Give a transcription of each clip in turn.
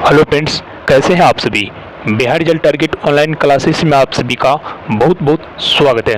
Hello friends, कैसे हैं आप सभी। Bihar result target online classes में आप सभी का बहुत बहुत स्वागत है।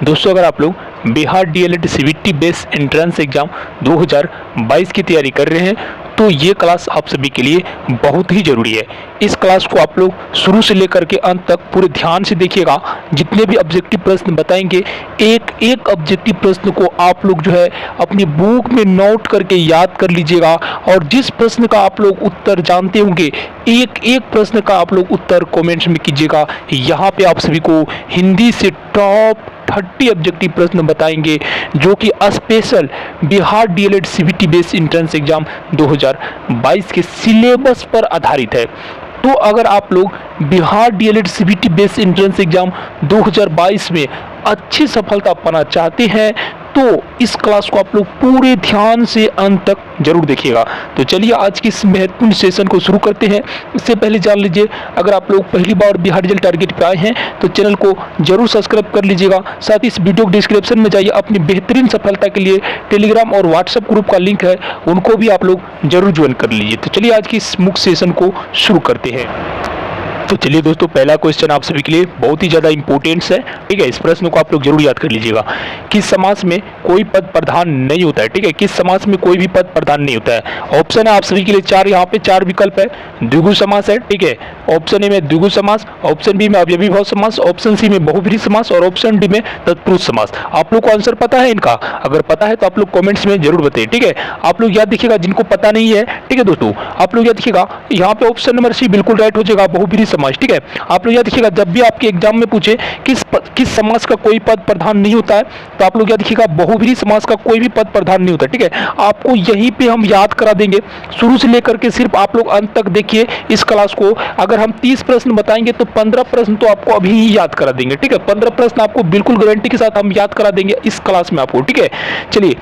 दोस्तों, अगर आप लोग Bihar DElEd CBT based entrance exam 2022 की तैयारी कर रहे हैं तो ये क्लास आप सभी के लिए बहुत ही ज़रूरी है। इस क्लास को आप लोग शुरू से लेकर के अंत तक पूरे ध्यान से देखिएगा। जितने भी ऑब्जेक्टिव प्रश्न बताएंगे, एक एक ऑब्जेक्टिव प्रश्न को आप लोग जो है अपनी बुक में नोट करके याद कर लीजिएगा। और जिस प्रश्न का आप लोग उत्तर जानते होंगे, एक एक प्रश्न का आप लोग उत्तर कमेंट्स में कीजिएगा। यहाँ पे आप सभी को हिंदी से टॉप 30 ऑब्जेक्टिव प्रश्न बताएंगे जो कि special Bihar DElEd CBT based entrance exam 2022 के सिलेबस पर आधारित है। तो अगर आप लोग Bihar DElEd CBT based entrance exam 2022 में अच्छी सफलता पाना चाहते हैं तो इस क्लास को आप लोग पूरे ध्यान से अंत तक जरूर देखिएगा। तो चलिए आज की इस महत्वपूर्ण सेशन को शुरू करते हैं। इससे पहले जान लीजिए, अगर आप लोग पहली बार बिहार रिजल्ट टारगेट पे आए हैं तो चैनल को जरूर सब्सक्राइब कर लीजिएगा। साथ ही इस वीडियो के डिस्क्रिप्शन में जाइए, अपनी बेहतरीन सफलता के लिए टेलीग्राम और व्हाट्सएप ग्रुप का लिंक है, उनको भी आप लोग जरूर ज्वाइन कर लीजिए। तो चलिए आज की इस मुख्य सेशन को शुरू करते हैं। तो चलिए दोस्तों, पहला क्वेश्चन आप सभी के लिए बहुत ही ज़्यादा इंपॉर्टेंट है। ठीक है, इस प्रश्न को आप लोग जरूर याद कर लीजिएगा। किस समास में कोई पद प्रधान नहीं होता है। ठीक है, किस समास में कोई भी पद प्रधान नहीं होता है। ऑप्शन है आप सभी के लिए चार, यहाँ पे चार विकल्प है। द्विगु समास है, ठीक है, ऑप्शन ए में द्विगु समास, ऑप्शन बी में अवयवी भाव समास, ऑप्शन सी में बहुब्रीहि समास और ऑप्शन डी में तत्पुरुष समास। आप लोग को आंसर पता है इनका? अगर पता है तो आप लोग कमेंट्स में जरूर बताइए। ठीक है, आप लोग याद देखिएगा, जिनको पता नहीं है, ठीक है दोस्तों, आप लोग याद देखिएगा, यहाँ पे ऑप्शन नंबर सी बिल्कुल राइट हो जाएगा, बहुब्रीहि समास। ठीक है, आप लोग याद देखिएगा, जब भी आपके एग्जाम में पूछे किस समास का कोई पद प्रधान नहीं होता है तो आप लोग याद देखिएगा बहुब्रीहि समास का कोई भी पद प्रधान नहीं होता। ठीक है, आपको यहीं पे हम याद करा देंगे शुरू से लेकर के, सिर्फ आप लोग अंत तक देखिए इस क्लास को। अगर हम 30 प्रश्न बताएंगे तो 15 प्रश्न तो आपको अभी ही याद करा देंगे। ठीक है, 15 प्रश्न आपको बिल्कुल गारंटी के साथ हम याद करा देंगे इस क्लास में आपको। ठीक है, चलिए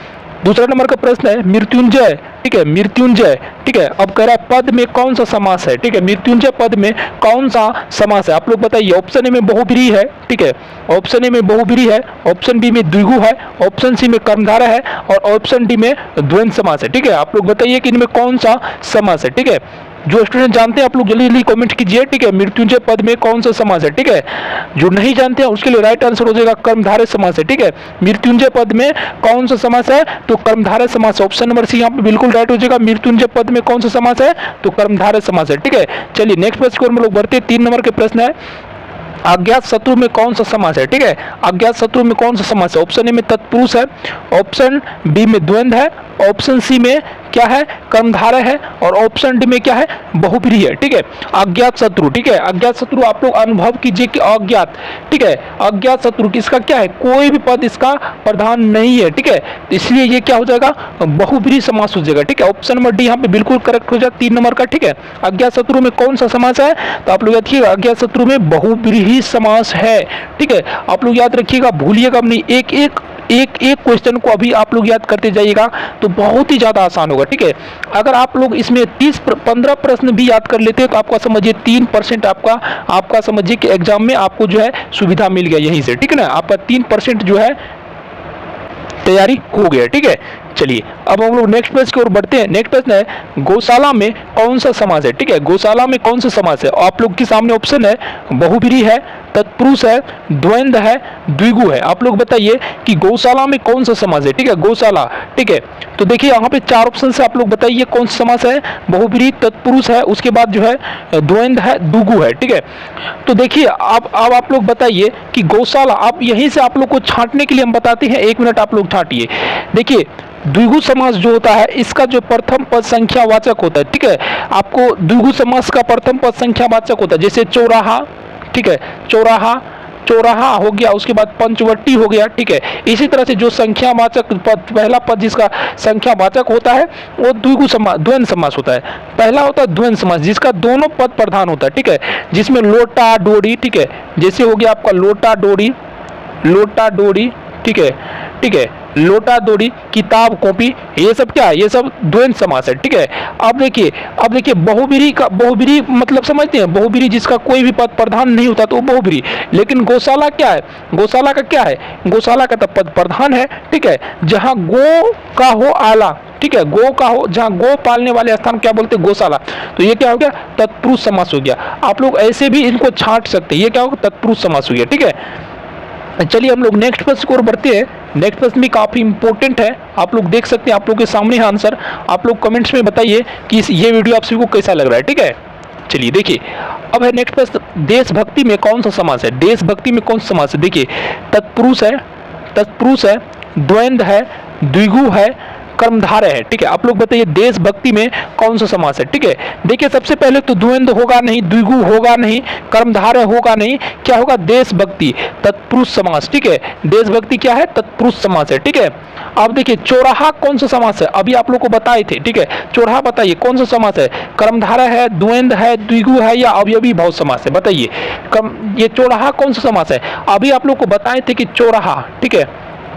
दूसरा नंबर का प्रश्न है मृत्युंजय। ठीक है, मृत्युंजय। ठीक है, अब कह रहा है पद में कौन सा समास है। ठीक है, मृत्युंजय पद में कौन सा समास है, आप लोग बताइए। ऑप्शन ए में बहुब्रीहि है, ठीक है, ऑप्शन ए में बहुब्रीहि है, ऑप्शन बी में द्विगु है, ऑप्शन सी में कर्मधारय है और ऑप्शन डी में द्वंद्व समास है। ठीक है, आप लोग बताइए कि इनमें कौन सा समास है। ठीक है, जो स्टूडेंट जानते हैं आप लोग जल्दी जल्दी कमेंट कीजिए। ठीक है, मृत्युंजय पद में कौन सा समास है। ठीक है, जो नहीं जानते हैं उसके लिए राइट आंसर हो जाएगा कर्मधारय समास है। ठीक है, मृत्युंजय पद में कौन सा समास है तो कर्मधारय समास। ऑप्शन नंबर सी यहाँ पे बिल्कुल राइट हो जाएगा। मृत्युंजय पद में कौन सा समास है तो कर्मधारय समास है। ठीक है, चलिए नेक्स्ट प्रश्न की ओर हम लोग बढ़ते हैं। 3 नंबर के प्रश्न है अज्ञात शत्रु में कौन सा समास है। ठीक है, अज्ञात शत्रु में कौन सा समास है। ऑप्शन ए में तत्पुरुष है, ऑप्शन बी में द्वंद्व है, ऑप्शन सी में क्या है कर्मधारय है और ऑप्शन डी में क्या है बहुब्रीहि है। ठीक है, अज्ञात शत्रु। ठीक है, अज्ञात शत्रु आप लोग अनुभव कीजिए कि अज्ञात, ठीक है, अज्ञात शत्रु किसका क्या है, कोई भी पद इसका प्रधान नहीं है। ठीक है, इसलिए ये क्या हो जाएगा बहुब्रीहि समास हो जाएगा। ठीक है, ऑप्शन नंबर डी यहाँ पे बिल्कुल करेक्ट हो जाएगा 3 नंबर का। ठीक है, अज्ञात शत्रु में कौन सा समास है तो आप लोग देखिएगा अज्ञात शत्रु में बहुब्रीहि समास है। ठीक है, आप लोग याद रखिएगा, भूलिएगा नहीं। एक एक क्वेश्चन को अभी आप लोग याद करते जाइएगा तो बहुत ही ज्यादा आसान होगा। ठीक है, अगर आप लोग इसमें 15 प्रश्न भी याद कर लेते हैं तो आपका समझिए 3% आपका समझिए कि एग्जाम में आपको जो है सुविधा मिल गया यहीं से। ठीक है ना, आपका 3% जो है तैयारी हो गया। ठीक है, चलिए अब हम लोग नेक्स्ट प्रश्न की ओर बढ़ते हैं। नेक्स्ट प्रश्न है गौशाला में कौन सा समास है। ठीक है, गौशाला में कौन सा समास है। आप लोग के सामने ऑप्शन है बहुब्रीहि है, तत्पुरुष है, द्वंद्व है, द्विगु है। आप लोग बताइए कि गौशाला में कौन सा समास है। ठीक है, गौशाला। ठीक है, तो देखिए यहाँ पे 4 ऑप्शन से आप लोग बताइए कौन सा समास है। बहुब्रीहि, तत्पुरुष है, उसके बाद जो है द्वंद्व है, द्विगु है। ठीक है, तो देखिए अब आप लोग बताइए कि गौशाला, आप यहीं से आप लोग को छांटने के लिए हम बताते हैं, 1 मिनट आप लोग छांटिए। देखिए द्विगु समास जो होता है इसका जो प्रथम पद संख्यावाचक होता है। ठीक है, आपको द्विगु समास का प्रथम पद संख्यावाचक होता है, जैसे चौराहा। ठीक है, चौराहा हो गया, उसके बाद पंचवटी हो गया। ठीक है, इसी तरह से जो संख्यावाचक पद, पहला पद जिसका संख्यावाचक होता है वो द्वंद्व समास होता है। पहला होता है द्वंद्व समास जिसका दोनों पद प्रधान होता है। ठीक है, जिसमें लोटा डोरी, ठीक है, जैसे हो गया आपका लोटा डोरी, ठीक है, ठीक है, लोटा डोरी, किताब कॉपी, ये सब क्या है, ये सब द्वंद्व समास है। ठीक है, अब देखिए बहुब्रीहि का, बहुब्रीहि मतलब समझते हैं, बहुब्रीहि जिसका कोई भी पद प्रधान नहीं होता तो वो बहुब्रीहि। लेकिन गौशाला क्या है, गौशाला का क्या है, गौशाला का तो पद प्रधान है। ठीक है, जहां गो का हो आला, ठीक है, गो का हो, जहां गो पालने वाले स्थान क्या बोलते हैं, गौशाला। तो ये क्या हो गया, तत्पुरुष समास हो गया। आप लोग ऐसे भी इनको छांट सकते हैं, ये क्या होगा, तत्पुरुष समास हो गया। ठीक है, चलिए हम लोग नेक्स्ट प्रश्न की ओर बढ़ते हैं। नेक्स्ट प्रश्न भी काफी इंपॉर्टेंट है, आप लोग देख सकते हैं, आप लोग के सामने है आंसर। आप लोग कमेंट्स में बताइए कि ये वीडियो आप सभी को कैसा लग रहा है। ठीक है, चलिए देखिए, अब है नेक्स्ट प्रश्न, देशभक्ति में कौन सा समास है, देशभक्ति में कौन सा समास है। देखिए, तत्पुरुष है, तत्पुरुष है, द्वंद्व है, द्विगु है, कर्मधारय है। ठीक है, आप लोग बताइए देशभक्ति में कौन सा समास है। ठीक है, देखिए सबसे पहले तो द्वंद्व होगा नहीं, द्विगु होगा नहीं, कर्मधारय होगा नहीं, क्या होगा, देशभक्ति, तत्पुरुष समास। ठीक है, देशभक्ति क्या है, तत्पुरुष समास है। ठीक है, अब देखिए चौराहा कौन सा समास है, अभी आप लोग को बताए थे। ठीक है, चौराहा बताइए कौन सा समास है, कर्मधारय है, द्वंद्व है, द्विगु है या अवयवी भाव समास है, बताइए। ये चौराहा कौन सा समास है, अभी आप लोग को बताए थे कि चौराहा, ठीक है,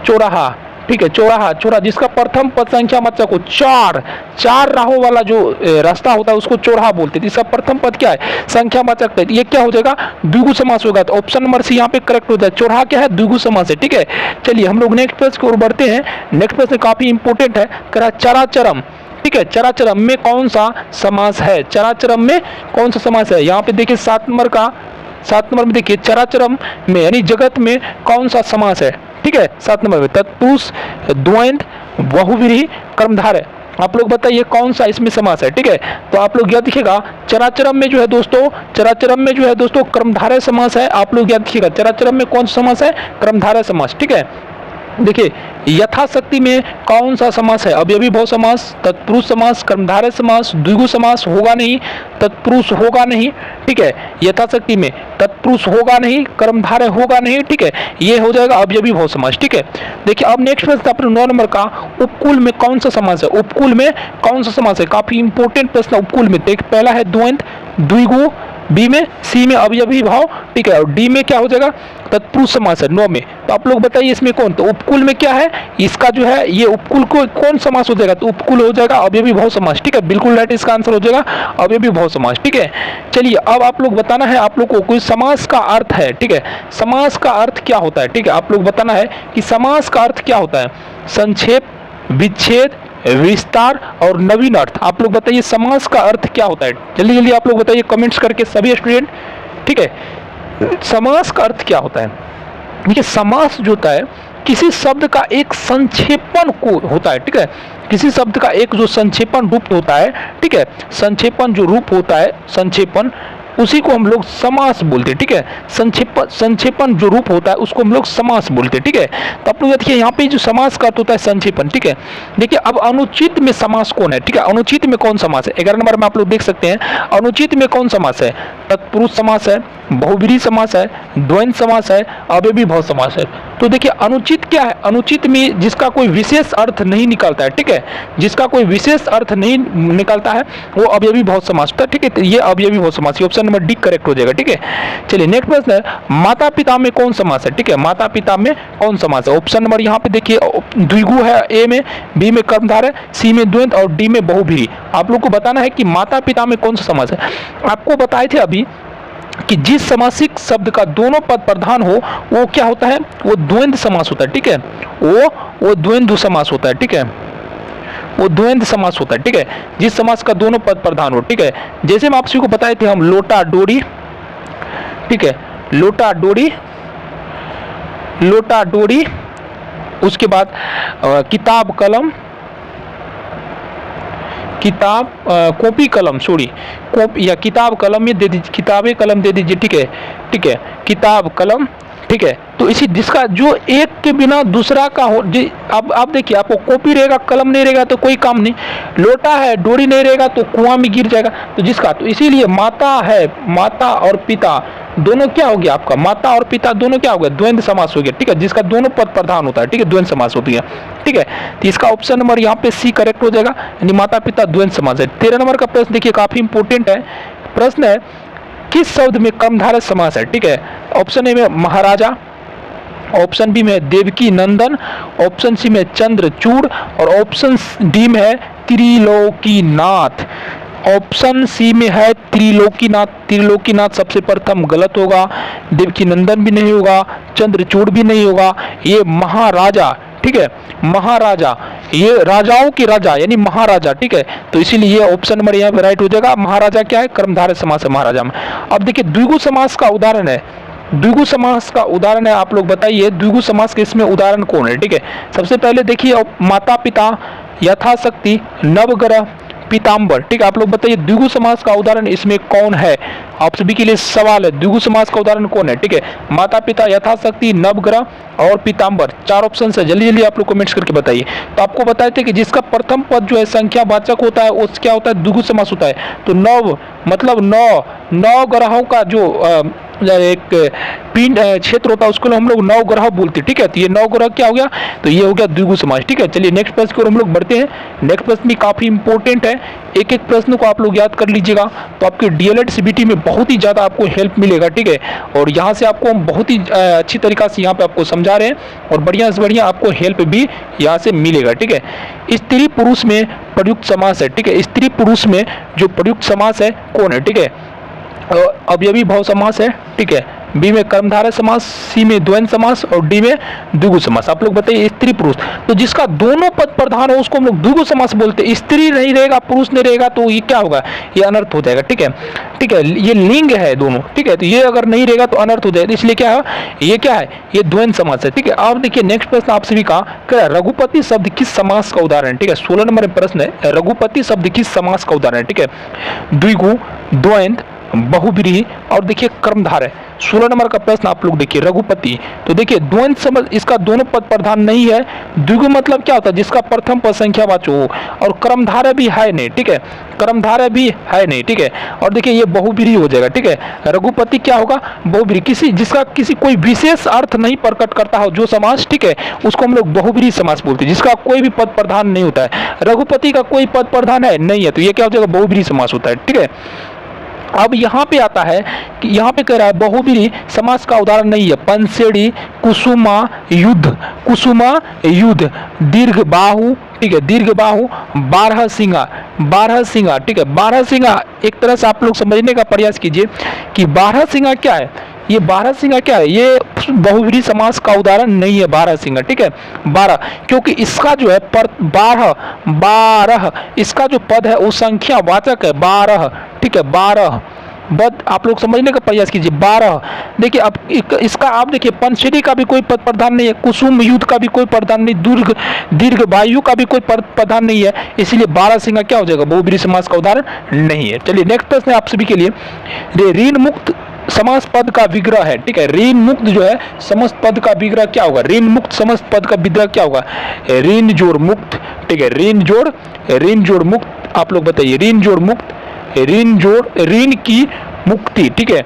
चौराहा, ठीक है, चौराहा, चौराहा जिसका प्रथम पद संख्या मतलब को चार राहों वाला जो रास्ता होता है उसको चौराहा बोलते हैं। इसका प्रथम पद क्या है, संख्या वाचक, ये क्या हो जाएगा, द्विगु समास होगा। तो ऑप्शन नंबर सी यहाँ पे करेक्ट हो जाए, चौराहा क्या है, द्विगु समास है। ठीक है, चलिए हम लोग नेक्स्ट प्रश्न की ओर बढ़ते हैं। नेक्स्ट प्रश्न काफी इंपॉर्टेंट है, कह रहा चराचरम। ठीक है, चराचरम में कौन सा समास है, चराचरम में कौन सा समास है, यहाँ पे देखिए 7 नंबर में देखिए, चराचरम में यानी जगत में कौन सा समास है। ठीक है, 7 नंबर में तत्पुरुष, द्वंद्व, बहुव्रीहि, कर्मधारय। आप लोग बताइए कौन सा इसमें समास है। ठीक है, तो आप लोग याद रखिएगा, चराचरम में जो है दोस्तों, चराचरम में जो है दोस्तों कर्मधारय समास है। आप लोग याद रखिएगा चराचरम में कौन सा समास है, कर्मधारय समास। ठीक है, देखिए यथाशक्ति में कौन सा समास है, अवयवी भाव समास, तत्पुरुष समास, कर्मधारय समास, द्विगु समास होगा नहीं, तत्पुरुष होगा नहीं। ठीक है, यथाशक्ति में तत्पुरुष होगा नहीं, कर्मधारय होगा नहीं। ठीक है, ये हो जाएगा अवयवी भाव समास। ठीक है, देखिए अब नेक्स्ट प्रश्न अपने 9 नंबर का, उपकुल में कौन सा समास है, उपकुल में कौन सा समास है, काफी इंपॉर्टेंट प्रश्न उपकुल में। देख पहला है द्वंद्व, द्विगु, बी में, सी में अवयवी भाव। ठीक है, और डी में क्या हो जाएगा, तत्पुरुष समास है 9 में। तो आप लोग बताइए इसमें कौन, तो उपकुल में क्या है, इसका जो है ये उपकुल को कौन समास हो जाएगा, तो उपकुल हो जाएगा अवयवी भाव समास। ठीक है, बिल्कुल राइट, इसका आंसर हो जाएगा अवयवी भाव समास। ठीक है, चलिए अब आप लोग बताना है, आप लोग को कोई समास का अर्थ है। ठीक है, समास का अर्थ क्या होता है। ठीक है, आप लोग बताना है कि समास का अर्थ क्या होता है, संक्षेप, विच्छेद, विस्तार और नवीन अर्थ। आप लोग बताइए समास का अर्थ क्या होता है, जल्दी जल्दी आप लोग बताइए कमेंट्स करके सभी स्टूडेंट। ठीक है, समास का अर्थ क्या होता है, देखिए समास जो होता है किसी शब्द का एक संक्षेपण को होता है। ठीक है, किसी शब्द का एक जो संक्षेपण रूप होता है। ठीक है, संक्षेपण जो रूप होता है, संक्षेपण, उसी को हम लोग समास बोलते हैं। ठीक है, संक्षेपण जो रूप होता है उसको हम लोग समास बोलते हैं। ठीक है, तो आप लोग देखिए यहाँ पे जो समास का अर्थ होता है संक्षेपण। ठीक है, देखिए अब अनुचित में समास कौन है। ठीक है, अनुचित में कौन समास है, 11 नंबर में आप लोग देख सकते हैं, अनुचित में कौन समास है, तत्पुरुष समास है, बहुव्रीहि समास है, द्वंद्व समास है, अवयवी भाव समास है। तो देखिए अनुचित क्या है, अनुचित में जिसका कोई विशेष अर्थ नहीं निकलता है। ठीक है, जिसका कोई विशेष अर्थ नहीं निकलता है वो अवयवी भाव समास होता है। ठीक है, तो ये अवयवी भाव समास, ऑप्शन नंबर डी करेक्ट हो जाएगा। ठीक है, चलिए नेक्स्ट प्रश्न है, माता पिता में कौन समास है। ठीक है, माता पिता में कौन समास है, ऑप्शन नंबर यहाँ पे देखिए, द्विगु है ए में, बी में कर्मधारय, सी में द्वंद्व और डी में बहुव्रीहि। आप लोग को बताना है कि माता पिता में कौन सा समास है। आपको बताए थे अभी कि जिस समासिक शब्द का दोनों पद प्रधान हो वो क्या होता है, वो द्वंद्व समास होता है। ठीक है, वो द्वंद्व समास होता है। ठीक है, वो द्वंद्व समास होता है। ठीक है, जिस समास का दोनों पद प्रधान हो। ठीक है, जैसे हम आप सभी को बताए थे, हम लोटा डोरी, ठीक है, लोटा डोरी, लोटा डोरी, उसके बाद किताब कलम, किताब कॉपी कलम, सॉरी कॉपी या किताब कलम में दे दीजिए, किताबें कलम दे दीजिए। ठीक है, ठीक है, किताब कलम। ठीक है, तो इसी जिसका जो एक के बिना दूसरा का हो, अब आप देखिए, आपको कॉपी रहेगा कलम नहीं रहेगा तो कोई काम नहीं, लोटा है डोरी नहीं रहेगा तो कुआं में गिर जाएगा। तो जिसका, तो इसीलिए माता है, माता और पिता दोनों क्या हो गया आपका, माता और पिता दोनों क्या हो गया, द्वंद्व समास हो गया। ठीक है, जिसका दोनों पद प्रधान होता है। ठीक है, द्वंद्व समास होती है। ठीक है, तो इसका ऑप्शन नंबर यहाँ पे सी करेक्ट हो जाएगा, यानी माता पिता द्वंद्व समास है। 13 नंबर का प्रश्न देखिए, काफी इंपॉर्टेंट है प्रश्न है, किस शब्द में कर्मधारय समास है। ठीक है, ऑप्शन ए में महाराजा, ऑप्शन बी में है देवकी नंदन, ऑप्शन सी में चंद्रचूड़ और ऑप्शन डी में है त्रिलोकीनाथ। ऑप्शन सी में है त्रिलोकीनाथ। त्रिलोकीनाथ सबसे प्रथम गलत होगा, देवकी नंदन भी नहीं होगा, चंद्रचूड़ भी नहीं होगा। ये महाराजा, ठीक है, महाराजा, ये राजाओं के राजा यानी महाराजा, ठीक है, तो इसीलिए ये ऑप्शन नंबर यहाँ पे राइट हो जाएगा। महाराजा क्या है, कर्मधारय समास है महाराजा में। अब देखिए द्विगु समास का उदाहरण है, द्विगु समास का उदाहरण है, आप लोग बताइए द्विगु समास के इसमें उदाहरण कौन है। ठीक है, सबसे पहले देखिए माता पिता, यथाशक्ति, नवग्रह, पीताम्बर। ठीक है, आप लोग बताइए द्विगु समास का उदाहरण इसमें कौन है। आप सभी के लिए सवाल है, द्विगु समास का उदाहरण कौन है। ठीक है, माता पिता, यथाशक्ति, नवग्रह और पीताम्बर, 4 ऑप्शन है। जल्दी जल्दी आप लोग कमेंट्स करके बताइए। तो आपको बताए थे कि जिसका प्रथम पद जो है संख्यावाचक होता है उस क्या होता है, द्विगु समास होता है। तो नव मतलब नौ ग्रहों का जो एक पिंड क्षेत्र होता है उसको हम लोग नौ ग्रह बोलते हैं। ठीक है, तो ये 9 ग्रह क्या हो गया, तो ये हो गया द्विगु समास। ठीक है, चलिए नेक्स्ट प्रश्न की ओर हम लोग बढ़ते हैं। नेक्स्ट प्रश्न भी काफी इंपॉर्टेंट है, एक एक प्रश्न को आप लोग याद कर लीजिएगा तो आपके डीएलएड सीबीटी में बहुत ही ज्यादा आपको हेल्प मिलेगा। ठीक है, और यहाँ से आपको हम बहुत ही अच्छी तरीका से यहाँ पे आपको समझा रहे हैं और बढ़िया से बढ़िया आपको हेल्प भी यहाँ से मिलेगा। ठीक है, स्त्री पुरुष में प्रयुक्त समास है। ठीक है, स्त्री पुरुष में जो प्रयुक्त समास है कौन है। ठीक है, अवयवी भाव समास है। ठीक है, बी में कर्मधारय समास, सी में द्वंद्व समास और डी में द्विगु समास। आप लोग बताइए स्त्री पुरुष, तो जिसका दोनों पद प्रधान हो उसको हम लोग द्विगु समास बोलते हैं। स्त्री नहीं रहेगा, पुरुष नहीं रहेगा तो ये क्या होगा, ये अनर्थ हो जाएगा। ठीक है, ठीक है, ये लिंग है दोनों। ठीक है, तो ये अगर नहीं रहेगा तो अनर्थ हो जाएगा, इसलिए क्या है, ये क्या है, ये द्वंद्व समास है। ठीक है, अब देखिए नेक्स्ट प्रश्न आप सभी का रघुपति शब्द किस समास का उदाहरण। ठीक है, 16 नंबर में प्रश्न है, रघुपति शब्द किस समास का उदाहरण है। ठीक है, द्विगु, द्वंद्व, बहुब्रीहि और देखिए कर्मधारय। 16 नंबर का प्रश्न आप लोग देखिए रघुपति, तो देखिए द्वंद्व समझ इसका दोनों पद प्रधान नहीं है। द्विगु मतलब क्या होता है, जिसका प्रथम पद संख्यावाचक हो, और कर्मधारय भी है नहीं। ठीक है, कर्मधारय भी है नहीं। ठीक है, और देखिए ये बहुब्रीहि हो जाएगा। ठीक है, रघुपति क्या होगा, बहुब्रीहि, किसी जिसका किसी कोई विशेष अर्थ नहीं प्रकट करता हो जो समास, ठीक है, उसको हम लोग बहुब्रीहि समास बोलते हैं, जिसका कोई भी पद प्रधान नहीं होता है। रघुपति का कोई पद प्रधान है नहीं है, तो ये क्या हो जाएगा, बहुब्रीहि समास होता है। ठीक है, अब यहाँ पे आता है कि यहाँ पे कह रहा है बहुब्रीहि समास का उदाहरण नहीं है। पंचेड़ी, कुसुमा युद्ध, कुसुमा युद्ध, दीर्घ बाहु, ठीक है, दीर्घ बाहु, बारहसिंगा, बारहसिंगा। ठीक है, बारहसिंगा एक तरह से आप लोग समझने का प्रयास कीजिए कि बारहसिंगा क्या है। ये बारहसिंगा क्या है, ये बहुब्रीहि समास का उदाहरण नहीं है बारहसिंगा। ठीक है, 12, क्योंकि इसका जो है बारह इसका जो पद है वो संख्यावाचक है 12। ठीक है, 12 बद आप लोग समझने का प्रयास कीजिए। 12 देखिए, अब इसका आप देखिए पंचेड़ी का भी कोई पद प्रधान नहीं है, कुसुम युद्ध का भी कोई प्रधान नहीं, दीर्घ वायु का भी कोई पद प्रधान नहीं है, इसलिए बारहसिंगा क्या हो जाएगा, बहुब्रीहि समास का उदाहरण नहीं है। चलिए नेक्स्ट प्रश्न है आप सभी के लिए, ऋण मुक्त समस्त पद का विग्रह है। ठीक है, ऋण मुक्त जो है समस्त पद का विग्रह क्या होगा, ऋण मुक्त समस्त पद का विग्रह क्या होगा, ऋण जोड़ मुक्त। ठीक है, ऋण जोड़ मुक्त, आप लोग बताइए ऋण जोड़ मुक्त, ऋण जोड़, ऋण की मुक्ति। ठीक है,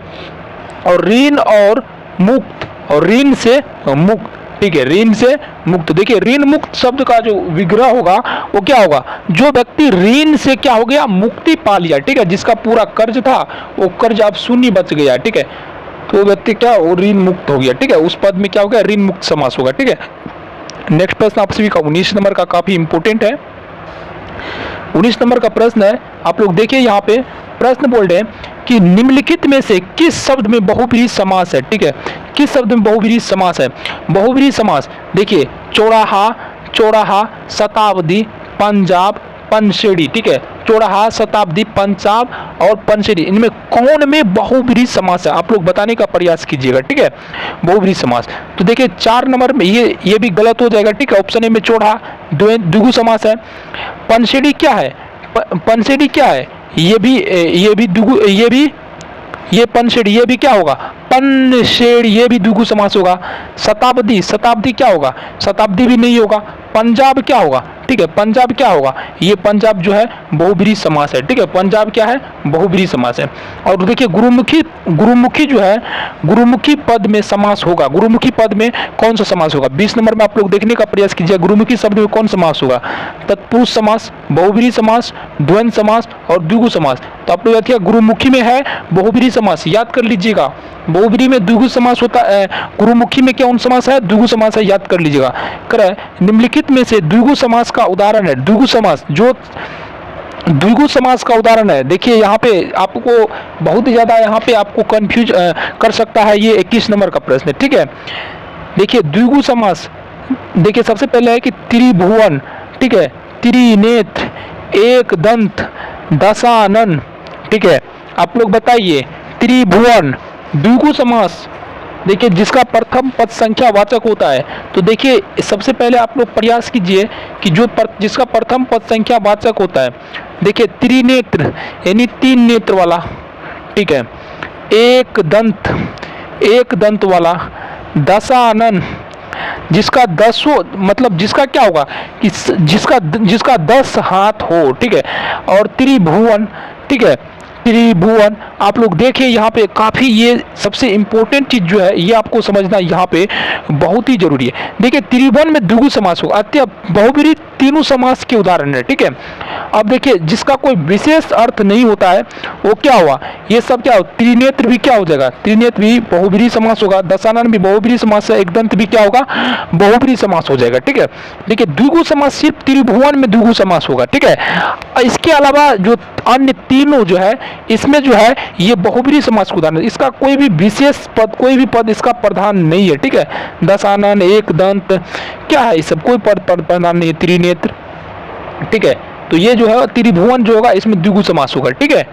और ऋण और मुक्त और ऋण से मुक्त। ठीक है, ऋण से मुक्त। देखिए ऋण मुक्त शब्द का जो विग्रह होगा वो क्या होगा, जो व्यक्ति ऋण से क्या हो गया, मुक्ति पा लिया। ठीक है, जिसका पूरा कर्ज था वो कर्ज अब शून्य बच गया। ठीक है, तो व्यक्ति क्या, वो ऋण मुक्त हो गया। ठीक है, उस पद में क्या हो गया, ऋण मुक्त समास होगा। ठीक है, नेक्स्ट प्रश्न आप सभी का 19 नंबर का काफी इंपोर्टेंट है। 19 नंबर का प्रश्न है, आप लोग देखिए यहाँ पे प्रश्न बोल रहे हैं कि निम्नलिखित में से किस शब्द में बहुब्रीहि समास है। ठीक है, किस शब्द में बहुब्रीहि समास है। बहुब्रीहि समास देखिए चौराहा, शताब्दी, पंजाब, पंचेड़ी। ठीक है, चौराहा, शताब्दी, पंजाब और पंचेड़ी, इनमें कौन में बहुब्रीहि समास है, आप लोग बताने का प्रयास कीजिएगा। ठीक है, बहुब्रीहि समास, तो देखिए 4 नंबर में ये भी गलत हो जाएगा। ठीक है, ऑप्शन ए में चौराहा द्विगु समास है। पंचेड़ी क्या है, पंचेड़ी क्या है, ये भी द्विगु, ये पंचेड़ी, ये भी क्या होगा, पंचेड़ी, ये भी द्विगु समास होगा। शताब्दी क्या होगा, शताब्दी भी नहीं होगा। पंजाब क्या होगा, ठीक है, पंजाब क्या होगा, ये पंजाब जो है बहुब्रीहि समास है, ठीक है, पंजाब क्या है, बहुब्रीहि समास है। और देखिए गुरुमुखी जो है, गुरुमुखी पद में समास होगा, गुरुमुखी पद में कौन सा समास होगा, 20 नंबर में आप लोग देखने का प्रयास कीजिए, गुरुमुखी शब्द में कौन समास होगा, तत्पुरुष समास, बहुब्रीहि समास, द्वंद्व समास और द्विगु समास। तो आप लोग याद किया गुरुमुखी में है बहुब्रीहि समास, याद कर लीजिएगा, बहुब्रीहि में द्विगु समास होता है, गुरुमुखी में क्या समास है, द्विगु समास है, याद कर लीजिएगा। कर निम्नलिखित में से द्विगु समास का उदाहरण है, द्विगु समास जो द्विगु समास का उदाहरण है। देखिए यहाँ पे आपको बहुत ज़्यादा यहाँ पे आपको कंफ्यूज कर सकता है, ये 21 नंबर का प्रश्न है, ठीक है। देखिए द्विगु समास, देखिए सबसे पहले है कि त्रिभुवन, ठीक है, त्रिनेत्र, एक दंत, दशानन, ठीक है। आप लोग बताइए त्रिभुवन द्विगु समास, देखिए जिसका प्रथम पद संख्या वाचक होता है। तो देखिए सबसे पहले आप लोग प्रयास कीजिए कि जिसका प्रथम पद संख्या वाचक होता है, देखिए त्रिनेत्र यानी 3 नेत्र वाला, ठीक है, एक दंत वाला, दशानन जिसका 10 मतलब जिसका क्या होगा कि जिसका 10 हाथ हो, ठीक है, और त्रिभुवन, ठीक है, त्रिभुवन। आप लोग देखिए यहाँ पे काफ़ी ये सबसे इम्पोर्टेंट चीज़ जो है ये आपको समझना यहाँ पे बहुत ही जरूरी है। देखिए त्रिभुवन में द्विगु समास होगा, अतः बहुब्रीहि तीनों समास के उदाहरण है, ठीक है। अब देखिए जिसका कोई विशेष अर्थ नहीं होता है वो क्या हुआ, ये सब क्या हो, त्रिनेत्र भी क्या हो जाएगा, त्रिनेत्र भी बहुब्रीहि समास होगा, दशानन भी बहुब्रीहि समास है, एकदंत भी क्या होगा, बहुब्रीहि समास हो जाएगा, ठीक है। देखिए द्विगु समास सिर्फ त्रिभुवन में द्विगु समास होगा, ठीक है। इसके अलावा जो अन्य तीनों जो है इसमें जो है ये बहुब्रीहि समास का उदाहरण है, इसका कोई भी विशेष पद, कोई भी पद इसका प्रधान नहीं है, ठीक है। दशानन, एक दंत क्या है, इस सब कोई पद प्रधान नहीं है, त्रिनेत्र, ठीक है। तो ये जो है त्रिभुवन जो होगा इसमें द्विगु समास होगा, ठीक है।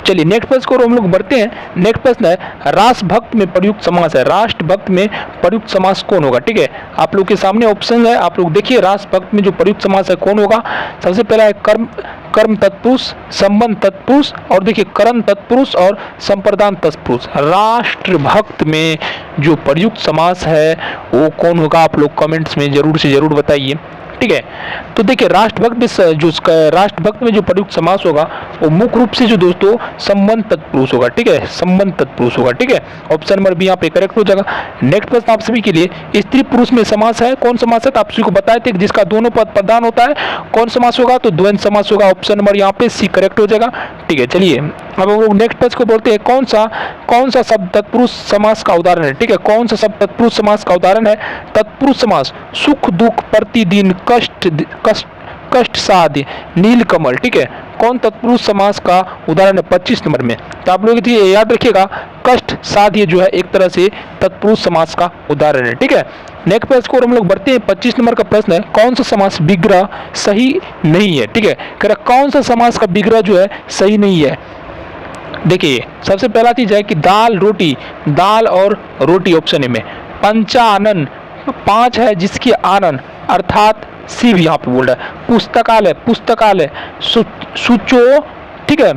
चलिए नेक्स्ट प्रश्न को हम लोग बढ़ते हैं। नेक्स्ट प्रश्न है राष्ट्रभक्त में प्रयुक्त समास है, राष्ट्रभक्त में प्रयुक्त समास कौन होगा, ठीक है। आप लोग के सामने ऑप्शन है, आप लोग देखिए राष्ट्रभक्त में जो प्रयुक्त समास है कौन होगा। सबसे पहला है कर्म तत्पुरुष, संबंध तत्पुरुष, और देखिए करण तत्पुरुष और संप्रदान तत्पुरुष। राष्ट्रभक्त में जो प्रयुक्त समास है वो कौन होगा, आप लोग कमेंट्स में जरूर से जरूर बताइए, ठीक है। तो देखिए राष्ट्रभक्त में जो प्रयुक्त समास होगा वो मुख्य रूप से जो दोस्तों संबंध तत्पुरुष होगा, ठीक है, संबंध तत्पुरुष होगा, ठीक है। ऑप्शन नंबर बी यहाँ पे करेक्ट हो जाएगा। नेक्स्ट प्रश्न आप सभी के लिए स्त्री पुरुष में समास है, कौन समास है, तो आप सभी को बताए थे जिसका दोनों पद प्रधान होता है कौन समास होगा, तो द्वंद्व समास होगा। ऑप्शन नंबर यहाँ पे सी करेक्ट हो जाएगा, ठीक है। चलिए अब हम लोग नेक्स्ट प्रश्न को बोलते हैं कौन सा शब्द तत्पुरुष समास का उदाहरण है, ठीक है। कौन सा शब्द तत्पुरुष समास का उदाहरण है, तत्पुरुष समास, सुख दुख प्रतिदिन, कष्ट साध्य, नीलकमल, ठीक है। कौन तत्पुरुष समास का उदाहरण है 25 नंबर में, तो आप लोग याद रखिएगा कष्ट साध्य जो है एक तरह से तत्पुरुष समास का उदाहरण है, ठीक है। नेक्स्ट प्रश्न को हम लोग बढ़ते हैं। 25 नंबर का प्रश्न है कौन सा समास विग्रह सही नहीं है, ठीक है। कौन सा समास का विग्रह जो है सही नहीं है। देखिए सबसे पहला चीज है कि दाल और रोटी, ऑप्शन ए में। पंचानन 5 है जिसकी आनन अर्थात शिव यहाँ पे बोल रहा है। पुस्तकालय, सुचो, ठीक है।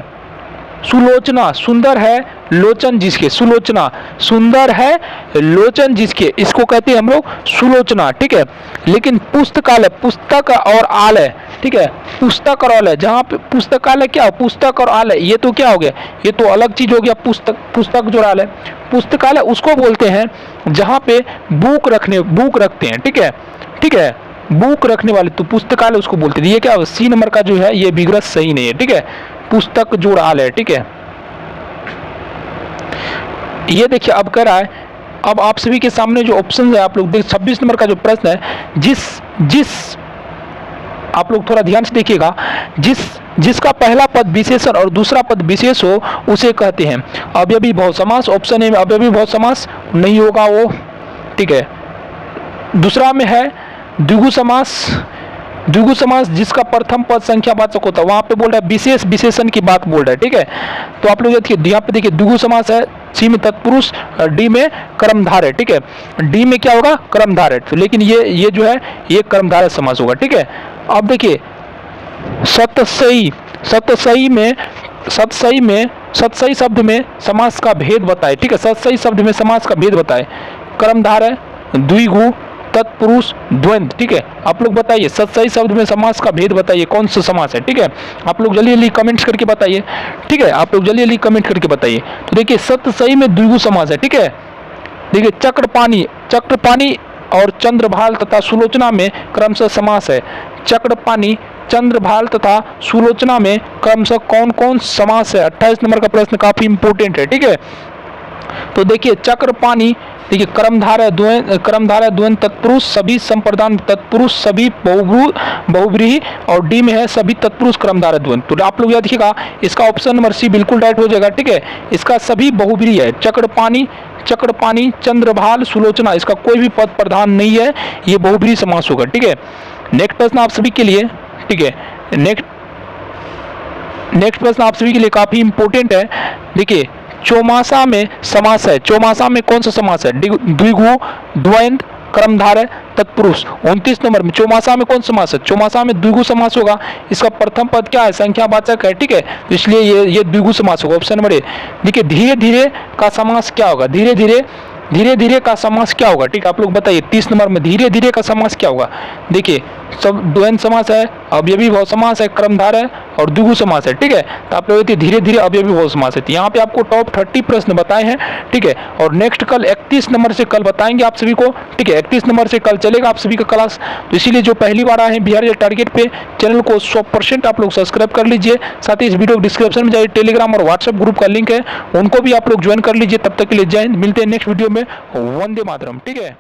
सुलोचना सुंदर है लोचन जिसके, सुलोचना सुंदर है लोचन जिसके, इसको कहते हैं हम लोग सुलोचना, ठीक है। लेकिन पुस्तकालय, पुस्तक और आलय, ठीक है, पुस्तक और आलय, जहाँ पे पुस्तकालय क्या, पुस्तक और आलय ये तो क्या हो गया, ये तो अलग चीज हो गया। पुस्तक जो आलय, पुस्तकालय उसको बोलते हैं जहाँ पे बुक रखते हैं, ठीक है, बुक रखने वाले, तो पुस्तकालय उसको बोलते हैं। ये क्या सी नंबर का जो है ये विग्रह सही नहीं है, ठीक है। पुस्तक जोड़ आलय, ठीक है। ये देखिए अब कह रहा है, अब आप सभी के सामने जो ऑप्शन है आप लोग देख, 26 नंबर का जो प्रश्न है, जिस आप लोग थोड़ा ध्यान से देखिएगा, जिसका पहला पद विशेषण और दूसरा पद विशेष हो उसे कहते हैं अव्ययी भाव समास। ऑप्शन ए में अव्ययी भाव समास नहीं होगा वो, ठीक है। दूसरा में है द्विगु समास जिसका प्रथम पद संख्यावाचक होता है, वहां पे बोल रहा है विशेष विशेषण की बात बोल रहा है, ठीक है। तो आप लोग यहाँ पे देखिए द्विगु समास है, सी में तत्पुरुष, डी में कर्मधारय है, ठीक है। डी में क्या होगा, कर्मधारय, तो लेकिन ये जो है ये कर्मधारय समास होगा, ठीक है। अब देखिए सतसई शब्द में समास का भेद बताए, ठीक है। सतसई शब्द में समास का भेद बताए, कर्मधारय, द्विगु, तत्पुरुष द्वंद्व। ठीक है, आप लोग बताइए सतसई शब्द में समास का भेद बताइए, कौन सा समास है। ठीक है, आप लोग जल्दी जल्दी कमेंट्स करके बताइए। ठीक है, आप लोग जल्दी जल्दी कमेंट करके बताइए। तो देखिए सतसई में द्विगु समास है। ठीक है, देखिए चक्रपाणी और चंद्रभाल तथा सुलोचना में क्रमशः समास है। चक्रपाणी, चंद्रभाल तथा सुलोचना में क्रमशः कौन कौन समास है। 28 नंबर का प्रश्न काफी इंपोर्टेंट है। ठीक है, तो देखिए चक्रपाणी, देखिए कर्मधारय द्वंद्व तत्पुरुष सभी संप्रदान तत्पुरुष सभी बहुब्रीहि और डी में है सभी तत्पुरुष कर्मधारय द्वंद्व। तो आप लोग याद रखिएगा, इसका ऑप्शन नंबर सी बिल्कुल राइट हो जाएगा। ठीक है, इसका सभी बहुब्रीहि है। चक्रपाणी, चंद्रभाल, सुलोचना, इसका कोई भी पद प्रधान नहीं है, ये बहुब्रीहि समास होगा। ठीक है, नेक्स्ट प्रश्न आप सभी के लिए, ठीक है, नेक्स्ट प्रश्न आप सभी के लिए काफी इंपोर्टेंट है। देखिए चौमासा में समास है। चौमासा में कौन सा समास है। द्विगु, द्वंद्व, कर्मधारय, तत्पुरुष। 29 नंबर में चौमासा में कौन समास है। चौमासा में द्विगु समास होगा। इसका प्रथम पद क्या है, संख्यावाचक है। ठीक है, इसलिए ये द्विगु समास होगा, ऑप्शन नंबर ए। देखिए धीरे धीरे का समास क्या होगा। धीरे धीरे का समास क्या होगा। ठीक है, आप लोग बताइए 30 नंबर में धीरे धीरे का समास क्या होगा। देखिए सब द्वंद्व समास है, अवयवी भाव समास है, कर्मधारय और द्विगु समास है। ठीक है, तो आप लोग धीरे धीरे अवयवी भाव समास है। यहाँ पे आपको टॉप 30 प्रश्न बताए हैं। ठीक है, और नेक्स्ट कल 31 नंबर से कल बताएंगे आप सभी को। ठीक है, 31 नंबर से कल चलेगा आप सभी का क्लास। तो इसीलिए जो पहली बार आए हैं बिहार जल टारगेट पे, चैनल को 100% आप लोग सब्सक्राइब कर लीजिए। साथ ही इस वीडियो डिस्क्रिप्शन में जाइए, टेलीग्राम और व्हाट्सएप ग्रुप का लिंक है, उनको भी आप लोग ज्वाइन कर लीजिए। तब तक के लिए जय हिंद, मिलते हैं नेक्स्ट वीडियो में। वंदे मातरम। ठीक है।